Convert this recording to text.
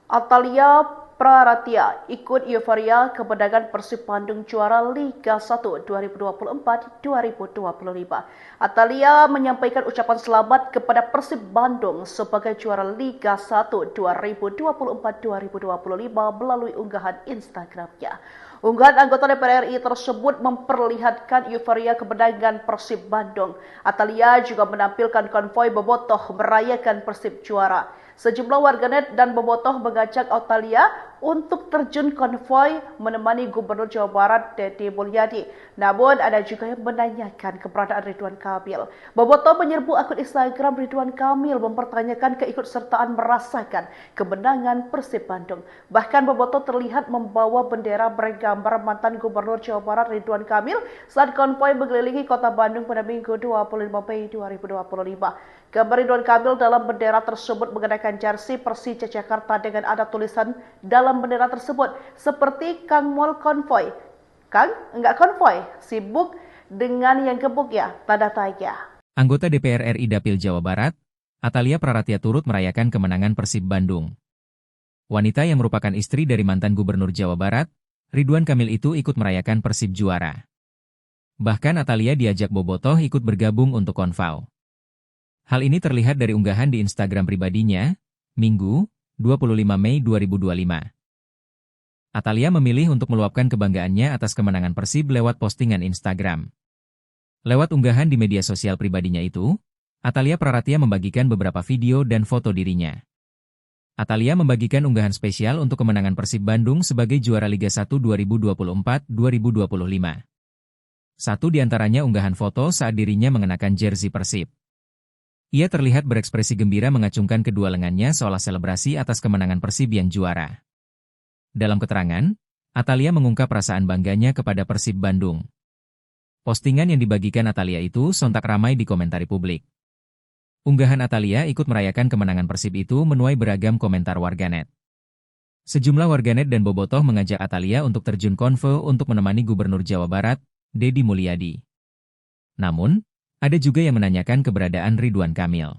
Atalia Praratia ikut euforia kemenangan Persib Bandung juara Liga 1 2024-2025. Atalia menyampaikan ucapan selamat kepada Persib Bandung sebagai juara Liga 1 2024-2025 melalui unggahan Instagramnya. Unggahan anggota DPR RI tersebut memperlihatkan euforia kemenangan Persib Bandung. Atalia juga menampilkan konvoi bobotoh merayakan Persib juara. Sejumlah warganet dan bobotoh mengajak Atalia untuk terjun konvoi menemani Gubernur Jawa Barat Deddy Mulyadi. Namun ada juga yang menanyakan keberadaan Ridwan Kamil. Bobotoh menyerbu akun Instagram Ridwan Kamil mempertanyakan keikutsertaan merasakan kemenangan Persib Bandung. Bahkan bobotoh terlihat membawa bendera bergambar mantan Gubernur Jawa Barat Ridwan Kamil saat konvoi mengelilingi kota Bandung pada Minggu 25 Mei 2025. Gambar Ridwan Kamil dalam bendera tersebut mengenakan jersey Persija Jakarta dengan ada tulisan dalam bendera tersebut seperti Kang Mol konvoi. Kang, enggak konvoi, sibuk dengan yang gebuk ya, tanda tanya. Anggota DPR RI Dapil Jawa Barat, Atalia Praratia turut merayakan kemenangan Persib Bandung. Wanita yang merupakan istri dari mantan Gubernur Jawa Barat, Ridwan Kamil itu ikut merayakan Persib juara. Bahkan Atalia diajak bobotoh ikut bergabung untuk konvoi. Hal ini terlihat dari unggahan di Instagram pribadinya, Minggu, 25 Mei 2025. Atalia memilih untuk meluapkan kebanggaannya atas kemenangan Persib lewat postingan Instagram. Lewat unggahan di media sosial pribadinya itu, Atalia Praratia membagikan beberapa video dan foto dirinya. Atalia membagikan unggahan spesial untuk kemenangan Persib Bandung sebagai juara Liga 1 2024-2025. Satu di antaranya unggahan foto saat dirinya mengenakan jersey Persib. Ia terlihat berekspresi gembira mengacungkan kedua lengannya seolah selebrasi atas kemenangan Persib yang juara. Dalam keterangan, Atalia mengungkap perasaan bangganya kepada Persib Bandung. Postingan yang dibagikan Atalia itu sontak ramai dikomentari publik. Unggahan Atalia ikut merayakan kemenangan Persib itu menuai beragam komentar warganet. Sejumlah warganet dan bobotoh mengajak Atalia untuk terjun konvoi untuk menemani Gubernur Jawa Barat, Deddy Mulyadi. Namun, ada juga yang menanyakan keberadaan Ridwan Kamil.